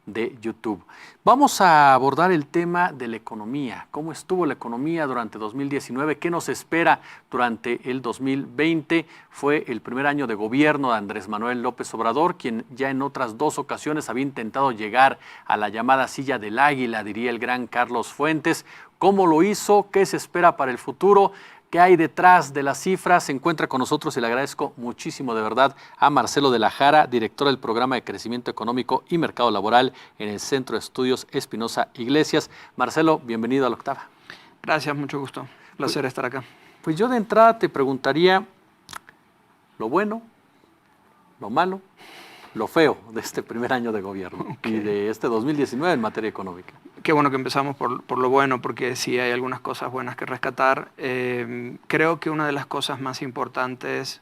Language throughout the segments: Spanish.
de YouTube. Vamos a abordar el tema de la economía. ¿Cómo estuvo la economía durante 2019? ¿Qué nos espera durante el 2020? Fue el primer año de gobierno de Andrés Manuel López Obrador, quien ya en otras dos ocasiones había intentado llegar a la llamada silla del águila, diría el gran Carlos Fuentes. ¿Cómo lo hizo? ¿Qué se espera para el futuro? ¿Qué hay detrás de las cifras? Se encuentra con nosotros y le agradezco muchísimo de verdad a Marcelo de la Jara, director del Programa de Crecimiento Económico y Mercado Laboral en el Centro de Estudios Espinosa Iglesias. Marcelo, bienvenido a La Octava. Gracias, mucho gusto. Placer estar acá. Pues yo de entrada te preguntaría lo bueno, lo malo, lo feo de este primer año de gobierno y de este 2019 en materia económica. Qué bueno que empezamos por lo bueno, porque sí hay algunas cosas buenas que rescatar. Creo que una de las cosas más importantes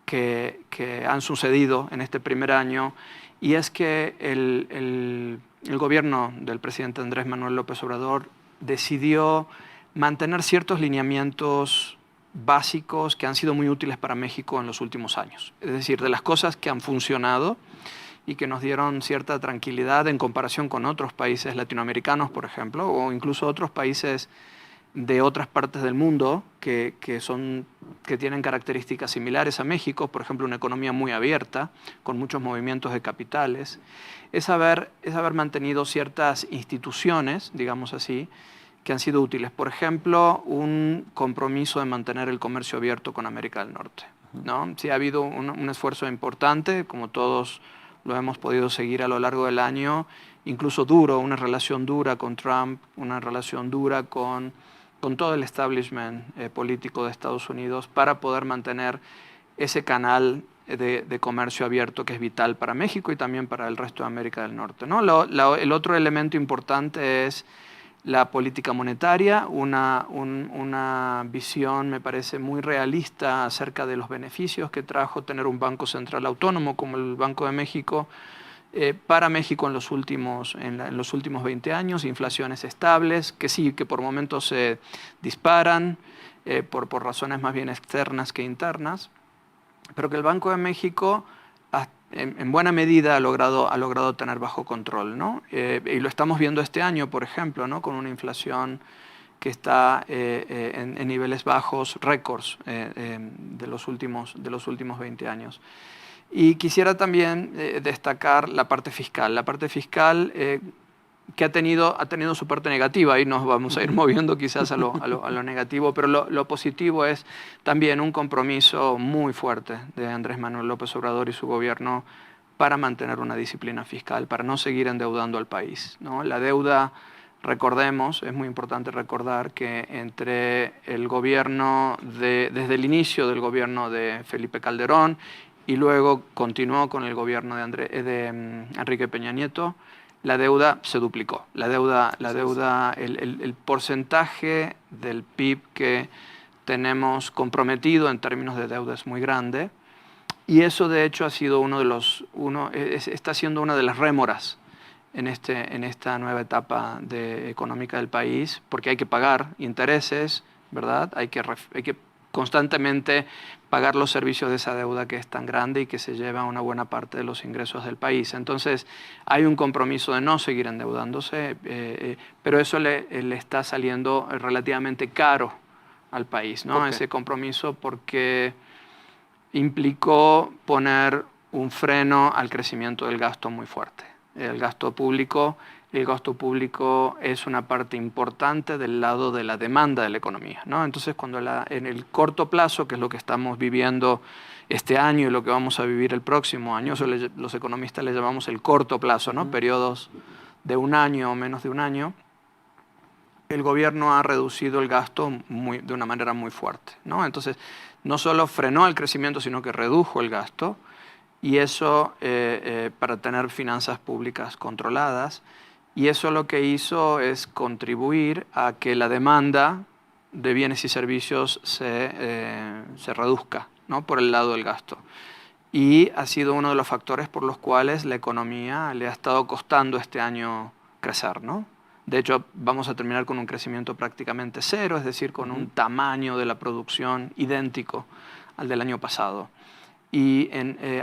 que han sucedido en este primer año, y es que el gobierno del presidente Andrés Manuel López Obrador decidió mantener ciertos lineamientos básicos que han sido muy útiles para México en los últimos años. Es decir, de las cosas que han funcionado y que nos dieron cierta tranquilidad en comparación con otros países latinoamericanos, por ejemplo, o incluso otros países de otras partes del mundo que tienen características similares a México, por ejemplo, una economía muy abierta, con muchos movimientos de capitales, es haber mantenido ciertas instituciones, digamos así, que han sido útiles. Por ejemplo, un compromiso de mantener el comercio abierto con América del Norte, ¿no? Sí ha habido un esfuerzo importante, como todos lo hemos podido seguir a lo largo del año, incluso duro, una relación dura con Trump, una relación dura con todo el establishment político de Estados Unidos para poder mantener ese canal de comercio abierto que es vital para México y también para el resto de América del Norte, ¿no? El otro elemento importante es la política monetaria, una visión, me parece, muy realista acerca de los beneficios que trajo tener un banco central autónomo como el Banco de México para México en los últimos 20 años, inflaciones estables, que sí, que por momentos se disparan por razones más bien externas que internas, pero que el Banco de México en buena medida ha logrado tener bajo control, ¿no? Y lo estamos viendo este año, por ejemplo, ¿no? Con una inflación que está en niveles bajos, récords de los últimos 20 años. Y quisiera también destacar la parte fiscal. La parte fiscal que ha tenido su parte negativa, y nos vamos a ir moviendo quizás a lo negativo, pero lo positivo es también un compromiso muy fuerte de Andrés Manuel López Obrador y su gobierno para mantener una disciplina fiscal, para no seguir endeudando al país, ¿no? La deuda, recordemos, es muy importante recordar que entre el gobierno desde el inicio del gobierno de Felipe Calderón y luego continuó con el gobierno de Enrique Peña Nieto, la deuda se duplicó. El porcentaje del PIB que tenemos comprometido en términos de deuda es muy grande, y eso de hecho ha sido está siendo una de las rémoras en esta nueva etapa económica del país, porque hay que pagar intereses, ¿verdad? Hay que constantemente pagar los servicios de esa deuda que es tan grande y que se lleva una buena parte de los ingresos del país. Entonces, hay un compromiso de no seguir endeudándose, pero eso le está saliendo relativamente caro al país, ¿no? ¿Por qué? Ese compromiso, porque implicó poner un freno al crecimiento del gasto muy fuerte. El gasto público es una parte importante del lado de la demanda de la economía, ¿no? Entonces, cuando en el corto plazo, que es lo que estamos viviendo este año y lo que vamos a vivir el próximo año, eso los economistas le llamamos el corto plazo, ¿no? Periodos de un año o menos de un año, el gobierno ha reducido el gasto de una manera muy fuerte, ¿no? Entonces, no solo frenó el crecimiento, sino que redujo el gasto, y eso para tener finanzas públicas controladas. Y eso lo que hizo es contribuir a que la demanda de bienes y servicios se reduzca, ¿no? Por el lado del gasto. Y ha sido uno de los factores por los cuales la economía le ha estado costando este año crecer, ¿no? De hecho, vamos a terminar con un crecimiento prácticamente cero, es decir, con un tamaño de la producción idéntico al del año pasado. Y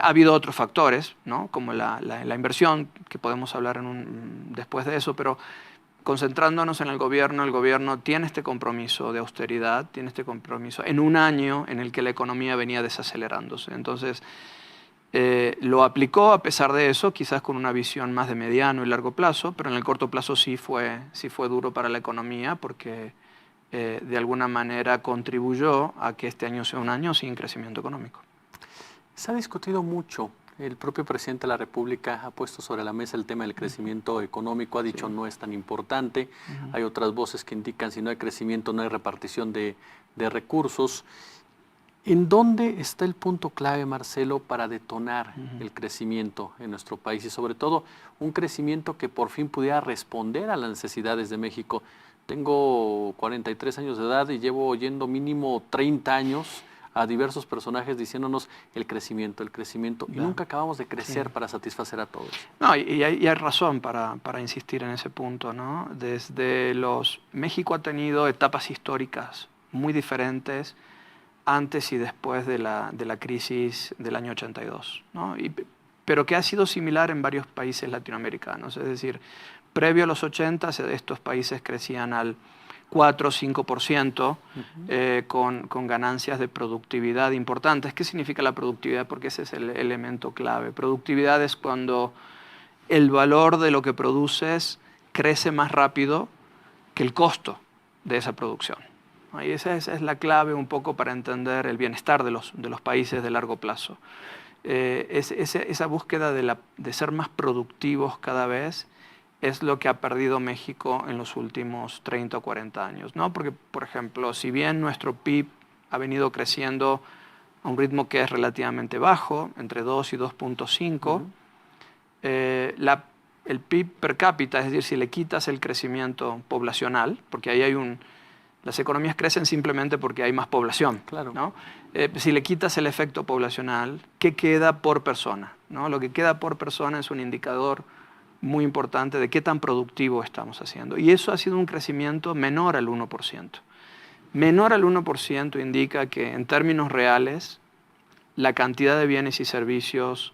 ha habido otros factores, ¿no? Como la inversión, que podemos hablar después de eso, pero concentrándonos en el gobierno tiene este compromiso de austeridad, tiene este compromiso en un año en el que la economía venía desacelerándose. Entonces, lo aplicó a pesar de eso, quizás con una visión más de mediano y largo plazo, pero en el corto plazo sí fue duro para la economía porque de alguna manera contribuyó a que este año sea un año sin crecimiento económico. Se ha discutido mucho. El propio presidente de la República ha puesto sobre la mesa el tema del crecimiento económico, ha dicho no es tan importante. Hay otras voces que indican si no hay crecimiento no hay repartición de recursos. ¿En dónde está el punto clave, Marcelo, para detonar el crecimiento en nuestro país y sobre todo un crecimiento que por fin pudiera responder a las necesidades de México? Tengo 43 años de edad y llevo oyendo mínimo 30 años a diversos personajes diciéndonos el crecimiento, y nunca acabamos de crecer para satisfacer a todos. No, y hay razón para insistir en ese punto, ¿no? México ha tenido etapas históricas muy diferentes antes y después de la crisis del año 82, ¿no? Pero que ha sido similar en varios países latinoamericanos, es decir, previo a los 80 estos países crecían al 4 o 5%, con ganancias de productividad importantes. ¿Qué significa la productividad? Porque ese es el elemento clave. Productividad es cuando el valor de lo que produces crece más rápido que el costo de esa producción. Y esa es la clave un poco para entender el bienestar de los países de largo plazo. Esa búsqueda de ser más productivos cada vez es lo que ha perdido México en los últimos 30 o 40 años, ¿no? Porque, por ejemplo, si bien nuestro PIB ha venido creciendo a un ritmo que es relativamente bajo, entre 2 y 2.5, el PIB per cápita, es decir, si le quitas el crecimiento poblacional, porque ahí las economías crecen simplemente porque hay más población, claro, ¿no? Si le quitas el efecto poblacional, ¿qué queda por persona? ¿No? Lo que queda por persona es un indicador muy importante de qué tan productivo estamos haciendo. Y eso ha sido un crecimiento menor al 1%. Menor al 1% indica que en términos reales la cantidad de bienes y servicios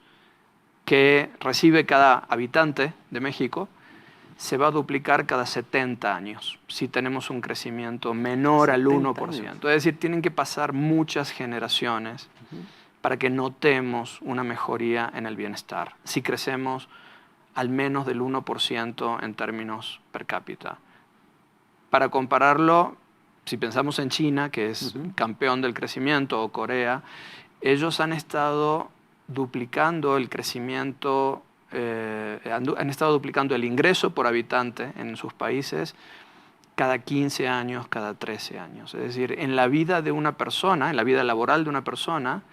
que recibe cada habitante de México se va a duplicar cada 70 años si tenemos un crecimiento menor al 1%. Es decir, tienen que pasar muchas generaciones para que notemos una mejoría en el bienestar. Si crecemos al menos del 1% en términos per cápita. Para compararlo, si pensamos en China, que es campeón del crecimiento, o Corea, ellos han estado duplicando el crecimiento, han estado duplicando el ingreso por habitante en sus países cada 15 años, cada 13 años. Es decir, en la vida de una persona, en la vida laboral de una persona,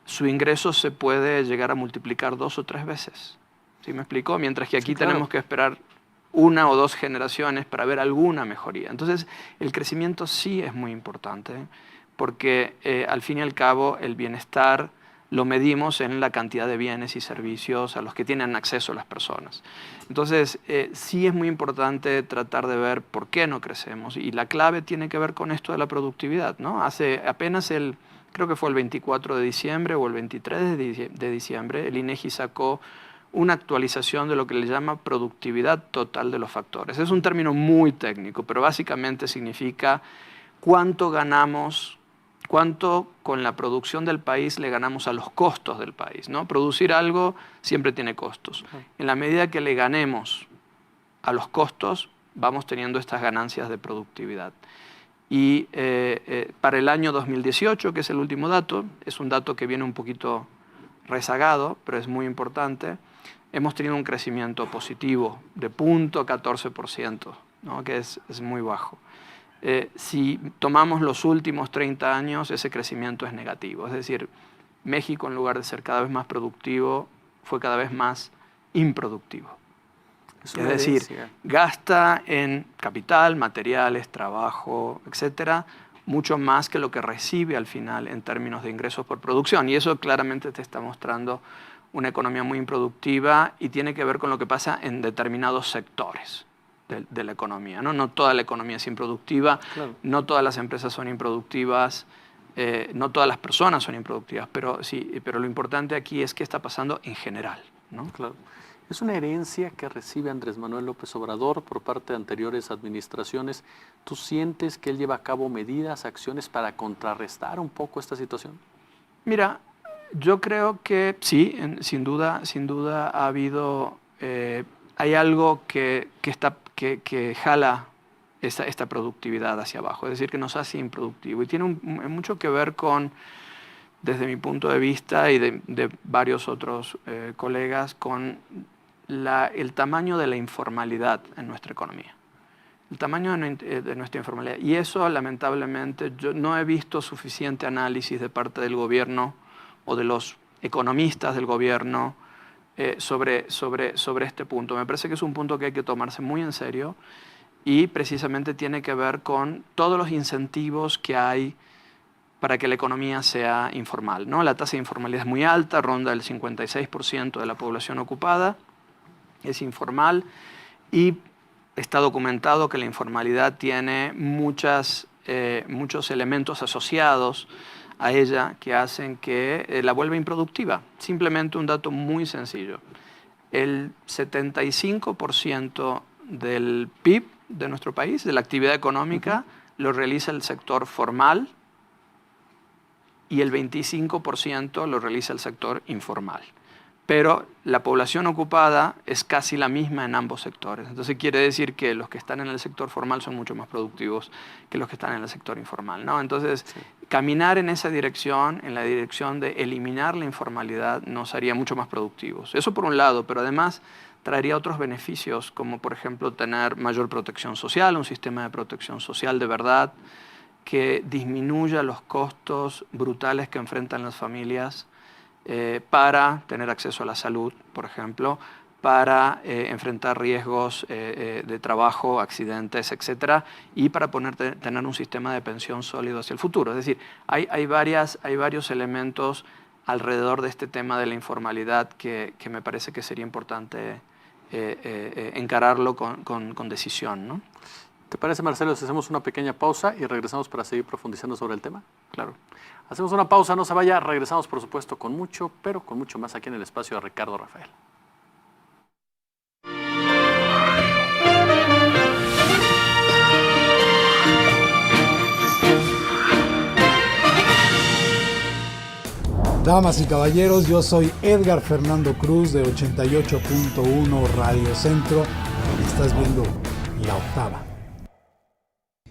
su ingreso se puede llegar a multiplicar 2 o 3 veces. ¿Sí me explicó? Mientras que aquí tenemos que esperar 1 o 2 generaciones para ver alguna mejoría. Entonces, el crecimiento sí es muy importante porque al fin y al cabo el bienestar lo medimos en la cantidad de bienes y servicios a los que tienen acceso las personas. Entonces, sí es muy importante tratar de ver por qué no crecemos y la clave tiene que ver con esto de la productividad, ¿no? Hace apenas creo que fue el 24 de diciembre o el 23 de diciembre, el INEGI sacó una actualización de lo que le llama productividad total de los factores. Es un término muy técnico, pero básicamente significa cuánto ganamos, cuánto con la producción del país le ganamos a los costos del país, ¿no? Producir algo siempre tiene costos. En la medida que le ganemos a los costos, vamos teniendo estas ganancias de productividad. Y para el año 2018, que es el último dato, es un dato que viene un poquito rezagado, pero es muy importante, hemos tenido un crecimiento positivo de 0.14%, ¿no? Que es muy bajo. Si tomamos los últimos 30 años, ese crecimiento es negativo. Es decir, México, en lugar de ser cada vez más productivo, fue cada vez más improductivo. Es decir, gasta en capital, materiales, trabajo, etcétera, mucho más que lo que recibe al final en términos de ingresos por producción. Y eso claramente te está mostrando una economía muy improductiva y tiene que ver con lo que pasa en determinados sectores de la economía, ¿no? No toda la economía es improductiva, claro. No todas las empresas son improductivas, no todas las personas son improductivas, pero lo importante aquí es qué está pasando en general, ¿no? Claro. Es una herencia que recibe Andrés Manuel López Obrador por parte de anteriores administraciones. ¿Tú sientes que él lleva a cabo medidas, acciones para contrarrestar un poco esta situación? Mira, yo creo que sí, sin duda ha habido, hay algo que jala esta productividad hacia abajo, es decir, que nos hace improductivo. Y tiene mucho que ver con, desde mi punto de vista y de varios otros colegas, con el tamaño de la informalidad en nuestra economía. El tamaño de nuestra informalidad. Y eso, lamentablemente, yo no he visto suficiente análisis de parte del gobierno o de los economistas del gobierno sobre este punto. Me parece que es un punto que hay que tomarse muy en serio y precisamente tiene que ver con todos los incentivos que hay para que la economía sea informal, ¿no? La tasa de informalidad es muy alta, ronda el 56% de la población ocupada, es informal y está documentado que la informalidad tiene muchos elementos asociados a ella que hacen que la vuelva improductiva. Simplemente un dato muy sencillo. El 75% del PIB de nuestro país, de la actividad económica, lo realiza el sector formal y el 25% lo realiza el sector informal. Pero la población ocupada es casi la misma en ambos sectores. Entonces quiere decir que los que están en el sector formal son mucho más productivos que los que están en el sector informal, ¿no? Entonces, caminar en esa dirección, en la dirección de eliminar la informalidad, nos haría mucho más productivos. Eso por un lado, pero además traería otros beneficios, como por ejemplo tener mayor protección social, un sistema de protección social de verdad, que disminuya los costos brutales que enfrentan las familias para tener acceso a la salud, por ejemplo, para enfrentar riesgos de trabajo, accidentes, etcétera, y para tener un sistema de pensión sólido hacia el futuro. Es decir, hay varios elementos alrededor de este tema de la informalidad que me parece que sería importante encararlo con decisión, ¿no? ¿Te parece, Marcelo, si hacemos una pequeña pausa y regresamos para seguir profundizando sobre el tema? Claro. Hacemos una pausa, no se vaya, regresamos por supuesto con mucho, pero con mucho más aquí en el espacio de Ricardo Rafael. Damas y caballeros, yo soy Edgar Fernando Cruz de 88.1 Radio Centro y estás viendo La Octava.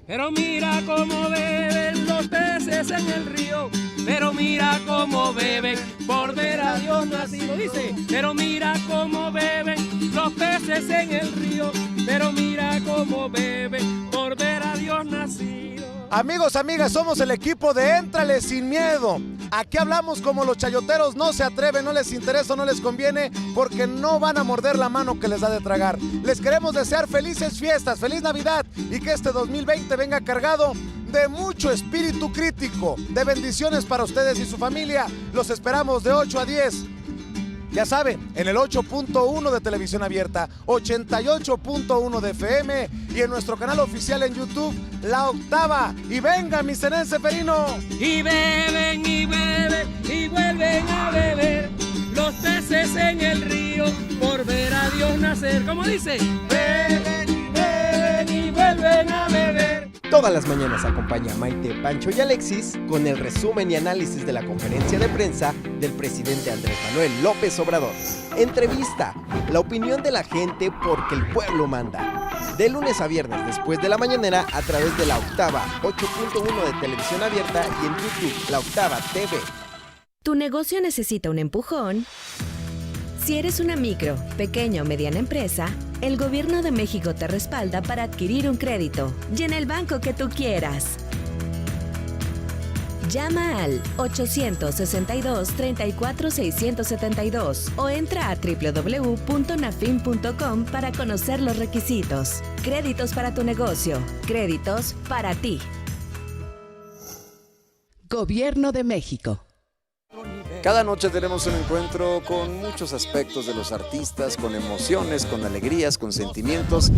Pero mira cómo beben los peces en el río, pero mira cómo beben por ver a Dios nacido, dice, pero mira cómo beben los peces en el río, pero mira cómo beben por ver a Dios nacido. Amigos, amigas, somos el equipo de Éntrale Sin Miedo. Aquí hablamos como los chayoteros, no se atreven, no les interesa, no les conviene, porque no van a morder la mano que les da de tragar. Les queremos desear felices fiestas, feliz Navidad y que este 2020 venga cargado de mucho espíritu crítico, de bendiciones para ustedes y su familia. Los esperamos de 8 a 10. Ya saben, en el 8.1 de televisión abierta, 88.1 de FM y en nuestro canal oficial en YouTube, La Octava. Y venga, mi Zenén Seferino. Y beben y beben y vuelven a beber los peces en el río por ver a Dios nacer. ¿Cómo dice? Beben y vuelven a beber. Todas las mañanas acompaña a Maite, Pancho y Alexis con el resumen y análisis de la conferencia de prensa del presidente Andrés Manuel López Obrador. Entrevista, la opinión de la gente porque el pueblo manda. De lunes a viernes después de la mañanera a través de La Octava, 8.1 de televisión abierta y en YouTube, La Octava TV. ¿Tu negocio necesita un empujón? Si eres una micro, pequeña o mediana empresa, el Gobierno de México te respalda para adquirir un crédito y en el banco que tú quieras. Llama al 862-34-672 o entra a www.nafin.com para conocer los requisitos. Créditos para tu negocio. Créditos para ti. Gobierno de México. Cada noche tenemos un encuentro con muchos aspectos de los artistas, con emociones, con alegrías, con sentimientos,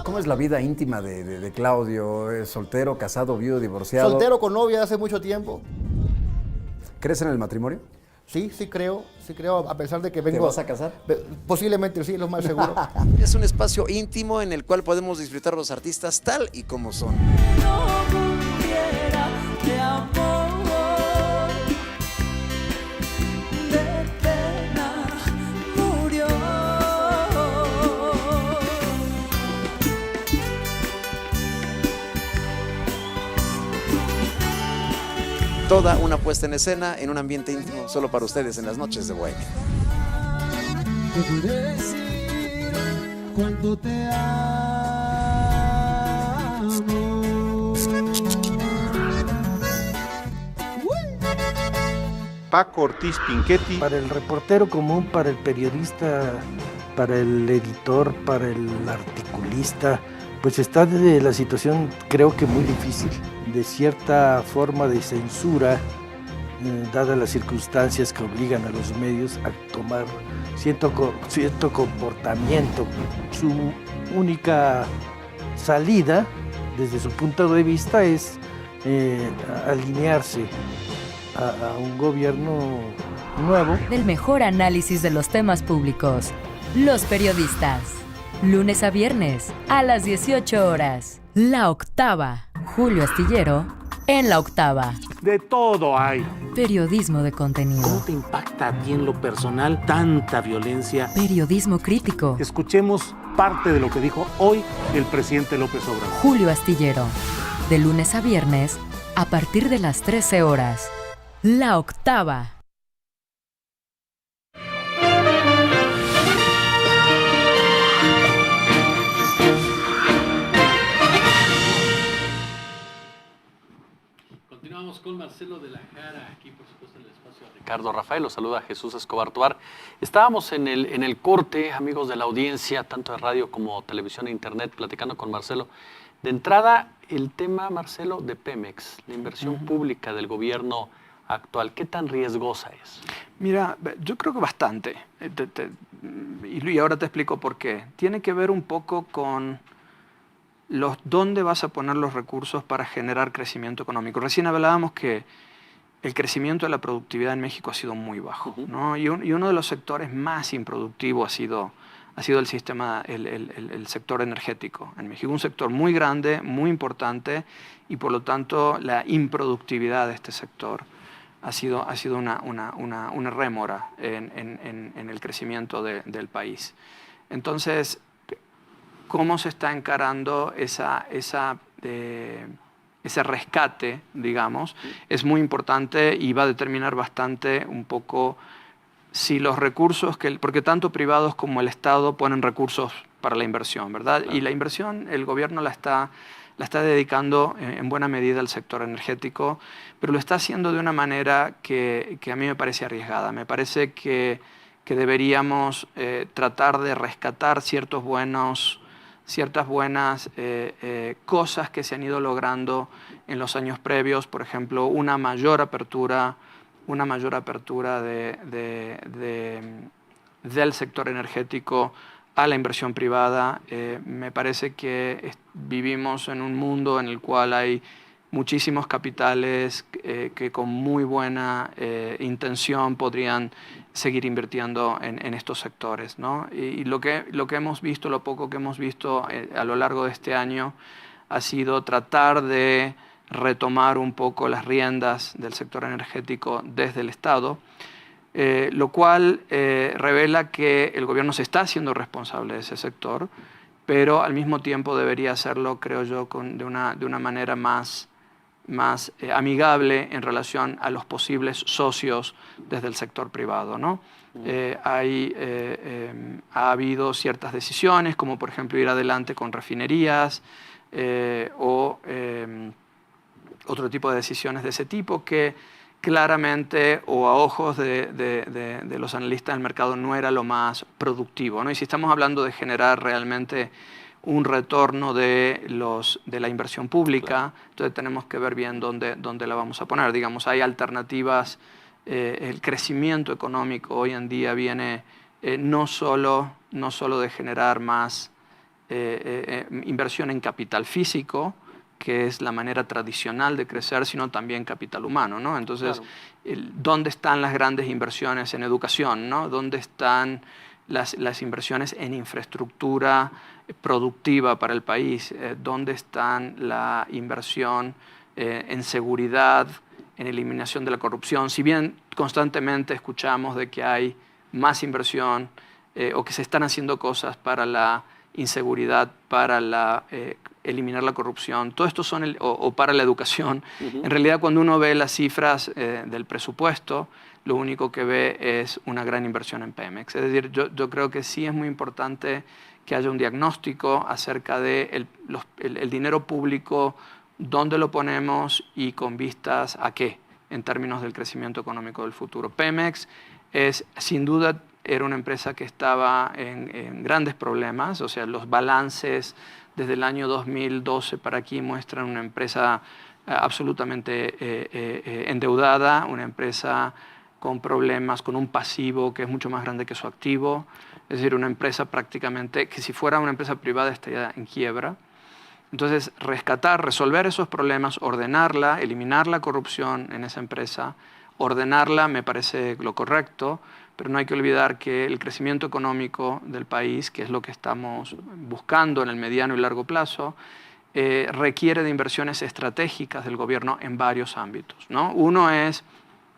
¿Cómo es la vida íntima de Claudio? ¿Es soltero, casado, viudo, divorciado? Soltero con novia hace mucho tiempo. ¿Crees en el matrimonio? Sí creo, a pesar de que vengo... ¿Te vas a casar? Posiblemente sí, lo más seguro. Es un espacio íntimo en el cual podemos disfrutar los artistas tal y como son. Toda una puesta en escena en un ambiente íntimo solo para ustedes en las noches de Bohemia. Te podré decir cuánto te amo. Paco Ortiz Pinchetti. Para el reportero común, para el periodista, para el editor, para el articulista, pues está de la situación creo que muy difícil, de cierta forma de censura, dadas las circunstancias que obligan a los medios a tomar cierto comportamiento. Su única salida, desde su punto de vista, es alinearse a un gobierno nuevo. Del mejor análisis de los temas públicos, los periodistas. Lunes a viernes, a las 18 horas. La Octava. Julio Astillero, en La Octava. De todo hay. Periodismo de contenido. ¿Cómo te impacta a ti en lo personal tanta violencia? Periodismo crítico. Escuchemos parte de lo que dijo hoy el presidente López Obrador. Julio Astillero, de lunes a viernes, a partir de las 13 horas. La Octava. Continuamos con Marcelo de la Jara, aquí por supuesto en el espacio de Ricardo Rafael, los saluda Jesús Escobar Tovar. Estábamos en el corte, amigos de la audiencia, tanto de radio como televisión e internet, platicando con Marcelo. De entrada, el tema, Marcelo, de Pemex, la inversión pública del gobierno actual, ¿qué tan riesgosa es? Mira, yo creo que bastante, y ahora te explico por qué. Tiene que ver un poco con dónde vas a poner los recursos para generar crecimiento económico. Recién hablábamos que el crecimiento de la productividad en México ha sido muy bajo, ¿no? Y uno de los sectores más improductivos ha sido el sistema, el sector energético en México. Un sector muy grande, muy importante, y por lo tanto la improductividad de este sector ha sido una rémora en el crecimiento del país. Entonces, ¿cómo se está encarando ese rescate, digamos? Es muy importante y va a determinar bastante un poco si los recursos, porque tanto privados como el Estado ponen recursos para la inversión, ¿verdad? Claro. Y la inversión, el gobierno la está dedicando en buena medida al sector energético, pero lo está haciendo de una manera que a mí me parece arriesgada. Me parece que deberíamos tratar de rescatar ciertas buenas cosas que se han ido logrando en los años previos, por ejemplo, una mayor apertura del sector energético a la inversión privada. Me parece que vivimos en un mundo en el cual hay muchísimos capitales que con muy buena intención podrían seguir invirtiendo en estos sectores, ¿no? Y lo que hemos visto, lo poco que hemos visto a lo largo de este año ha sido tratar de retomar un poco las riendas del sector energético desde el Estado, lo cual revela que el gobierno se está haciendo responsable de ese sector, pero al mismo tiempo debería hacerlo, creo yo, de una manera más amigable en relación a los posibles socios desde el sector privado, ¿no? Ha habido ciertas decisiones, como por ejemplo ir adelante con refinerías o otro tipo de decisiones de ese tipo que claramente o a ojos de los analistas del mercado no era lo más productivo, ¿no? Y si estamos hablando de generar realmente un retorno de la inversión pública, claro, entonces tenemos que ver bien dónde la vamos a poner. Digamos, hay alternativas, el crecimiento económico hoy en día viene no solo de generar más inversión en capital físico, que es la manera tradicional de crecer, sino también capital humano, ¿no? Entonces, ¿dónde están las grandes inversiones en educación, ¿no? ¿Dónde están las inversiones en infraestructura productiva para el país? ¿Dónde están la inversión en seguridad, en eliminación de la corrupción? Si bien constantemente escuchamos de que hay más inversión o que se están haciendo cosas para la inseguridad, para eliminar la corrupción, todo esto son o para la educación. En realidad, cuando uno ve las cifras del presupuesto, lo único que ve es una gran inversión en Pemex. Es decir, yo creo que sí es muy importante que haya un diagnóstico acerca de el dinero público, dónde lo ponemos y con vistas a qué, en términos del crecimiento económico del futuro. Pemex es, sin duda, era una empresa que estaba en grandes problemas, o sea, los balances desde el año 2012 para aquí muestran una empresa absolutamente endeudada, una empresa con problemas, con un pasivo que es mucho más grande que su activo, es decir, una empresa prácticamente que si fuera una empresa privada estaría en quiebra. Entonces, resolver esos problemas, ordenarla, eliminar la corrupción en esa empresa, ordenarla me parece lo correcto, pero no hay que olvidar que el crecimiento económico del país, que es lo que estamos buscando en el mediano y largo plazo, requiere de inversiones estratégicas del gobierno en varios ámbitos, ¿no? Uno es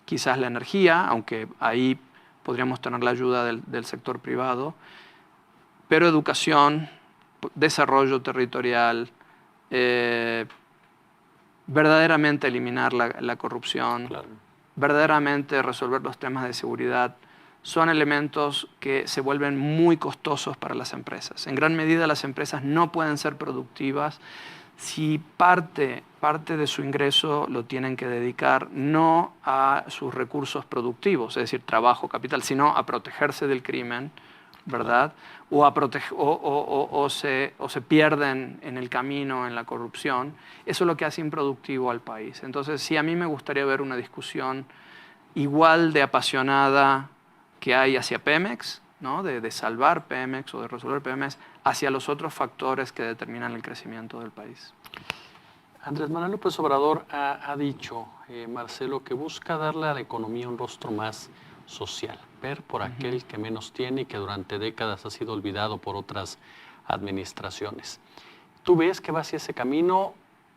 quizás la energía, aunque ahí podríamos tener la ayuda del sector privado, pero educación, desarrollo territorial, verdaderamente eliminar la corrupción, verdaderamente resolver los temas de seguridad, son elementos que se vuelven muy costosos para las empresas. En gran medida las empresas no pueden ser productivas si parte de su ingreso lo tienen que dedicar no a sus recursos productivos, es decir, trabajo, capital, sino a protegerse del crimen, ¿verdad? O se pierden en el camino, en la corrupción. Eso es lo que hace improductivo al país. Entonces, sí, a mí me gustaría ver una discusión igual de apasionada que hay hacia Pemex, ¿no? de salvar Pemex o de resolver Pemex, hacia los otros factores que determinan el crecimiento del país. Andrés Manuel López Obrador ha dicho, Marcelo, que busca darle a la economía un rostro más social, ver por aquel que menos tiene y que durante décadas ha sido olvidado por otras administraciones. ¿Tú ves que va hacia ese camino?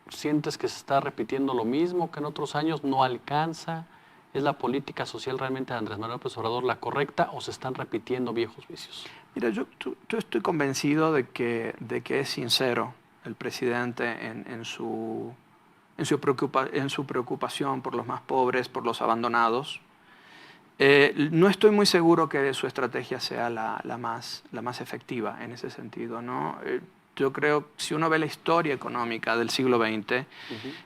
¿Sientes que se está repitiendo lo mismo que en otros años? ¿No alcanza? ¿Es la política social realmente de Andrés Manuel López Obrador la correcta o se están repitiendo viejos vicios? Mira, yo estoy convencido de que es sincero el presidente en su preocupación por los más pobres, por los abandonados. No estoy muy seguro que su estrategia sea la más efectiva en ese sentido, ¿no? Yo creo que si uno ve la historia económica del siglo XX,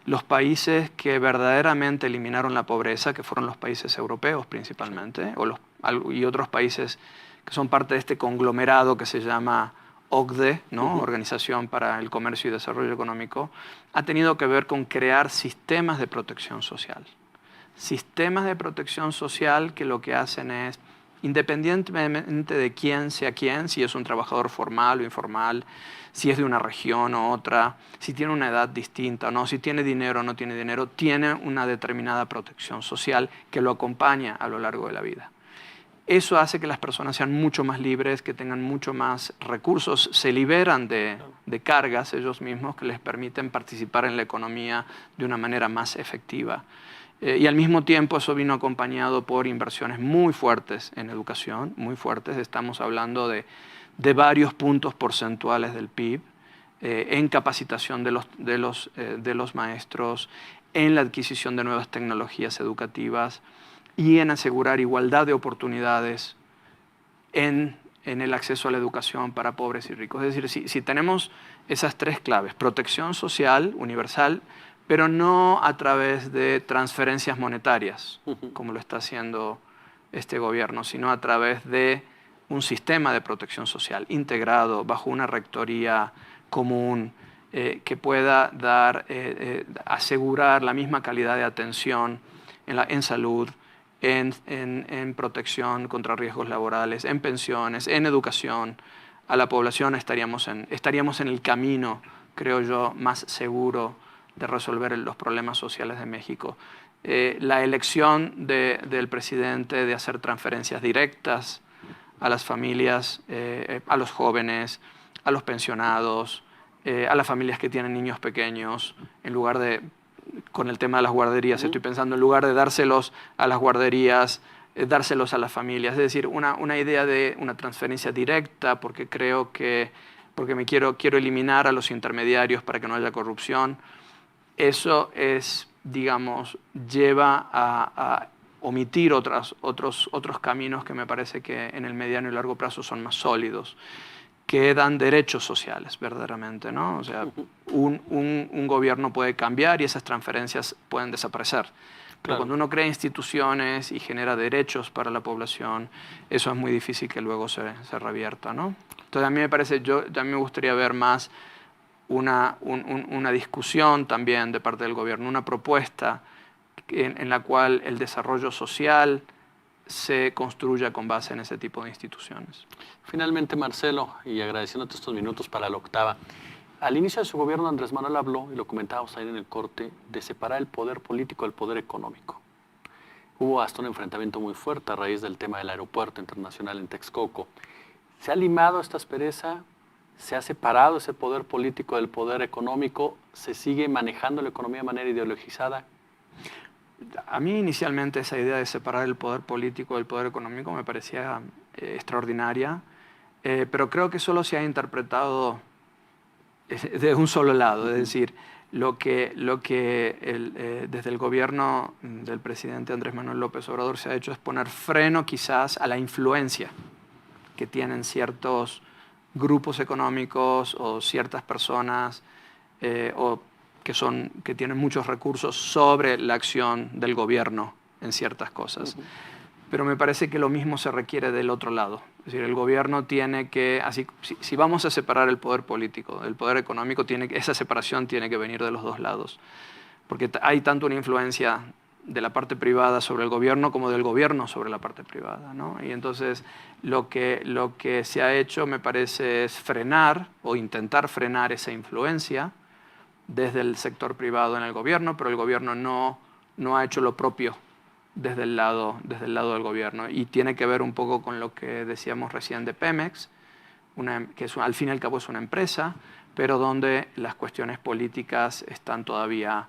los países que verdaderamente eliminaron la pobreza, que fueron los países europeos principalmente, y otros países que son parte de este conglomerado que se llama OCDE, ¿no? Organización para el Comercio y Desarrollo Económico, ha tenido que ver con crear sistemas de protección social. Sistemas de protección social que lo que hacen es, independientemente de quién sea quién, si es un trabajador formal o informal, si es de una región o otra, si tiene una edad distinta o no, si tiene dinero o no tiene dinero, tiene una determinada protección social que lo acompaña a lo largo de la vida. Eso hace que las personas sean mucho más libres, que tengan mucho más recursos, se liberan de cargas ellos mismos que les permiten participar en la economía de una manera más efectiva. Y al mismo tiempo eso vino acompañado por inversiones muy fuertes en educación, muy fuertes. Estamos hablando de varios puntos porcentuales del PIB, en capacitación de los maestros, en la adquisición de nuevas tecnologías educativas y en asegurar igualdad de oportunidades en el acceso a la educación para pobres y ricos. Es decir, si tenemos esas tres claves, protección social universal, pero no a través de transferencias monetarias, como lo está haciendo este gobierno, sino a través de un sistema de protección social integrado bajo una rectoría común que pueda asegurar la misma calidad de atención en salud, en protección contra riesgos laborales, en pensiones, en educación, a la población, estaríamos en el camino, creo yo, más seguro de resolver los problemas sociales de México. La elección del presidente de hacer transferencias directas a las familias, a los jóvenes, a los pensionados, a las familias que tienen niños pequeños, en lugar de, con el tema de las guarderías, estoy pensando, en lugar de dárselos a las guarderías, dárselos a las familias. Es decir, una idea de una transferencia directa, porque creo que, quiero eliminar a los intermediarios para que no haya corrupción. Eso es, digamos, lleva a omitir otros caminos que me parece que en el mediano y largo plazo son más sólidos, que dan derechos sociales verdaderamente, ¿no? O sea, un gobierno puede cambiar y esas transferencias pueden desaparecer. Pero cuando uno crea instituciones y genera derechos para la población, eso es muy difícil que luego se revierta, ¿no? Entonces a mí me parece, a mí me gustaría ver más una discusión también de parte del gobierno, una propuesta en la cual el desarrollo social se construya con base en ese tipo de instituciones. Finalmente, Marcelo, y agradeciéndote estos minutos para la octava, al inicio de su gobierno Andrés Manuel habló, y lo comentábamos ahí en el corte, de separar el poder político del poder económico. Hubo hasta un enfrentamiento muy fuerte a raíz del tema del aeropuerto internacional en Texcoco. ¿Se ha limado esta aspereza? ¿Se ha separado ese poder político del poder económico? ¿Se sigue manejando la economía de manera ideologizada? A mí inicialmente esa idea de separar el poder político del poder económico me parecía extraordinaria, pero creo que solo se ha interpretado de un solo lado, es decir, lo que desde el gobierno del presidente Andrés Manuel López Obrador se ha hecho es poner freno quizás a la influencia que tienen ciertos grupos económicos o ciertas personas que tienen muchos recursos sobre la acción del gobierno en ciertas cosas. Pero me parece que lo mismo se requiere del otro lado. Es decir, el gobierno tiene que, si vamos a separar el poder político del poder económico, esa separación tiene que venir de los dos lados. Porque hay tanto una influencia de la parte privada sobre el gobierno como del gobierno sobre la parte privada, ¿no? Y entonces lo que se ha hecho, me parece, es frenar o intentar frenar esa influencia desde el sector privado en el gobierno, pero el gobierno no ha hecho lo propio desde el lado del gobierno. Y tiene que ver un poco con lo que decíamos recién de Pemex, que al fin y al cabo es una empresa, pero donde las cuestiones políticas están todavía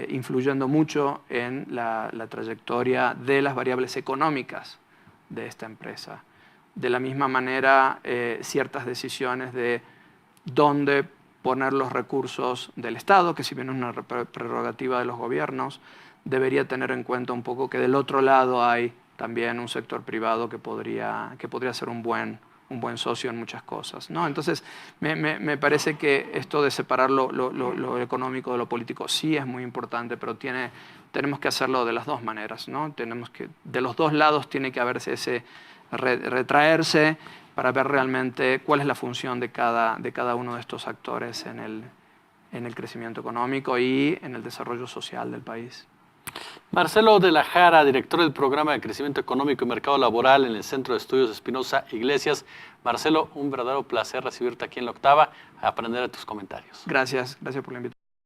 influyendo mucho en la trayectoria de las variables económicas de esta empresa. De la misma manera, ciertas decisiones de dónde poner los recursos del Estado, que si bien es una prerrogativa de los gobiernos, debería tener en cuenta un poco que del otro lado hay también un sector privado que podría ser un buen socio en muchas cosas, ¿no? Entonces, me parece que esto de separar lo económico de lo político sí es muy importante, pero tenemos que hacerlo de las dos maneras, ¿no? De los dos lados tiene que haberse ese retraerse para ver realmente cuál es la función de cada uno de estos actores en el crecimiento económico y en el desarrollo social del país. Marcelo de la Jara, director del Programa de Crecimiento Económico y Mercado Laboral en el Centro de Estudios Espinosa Iglesias. Marcelo, un verdadero placer recibirte aquí en La Octava, a aprender de tus comentarios. Gracias por la invitación.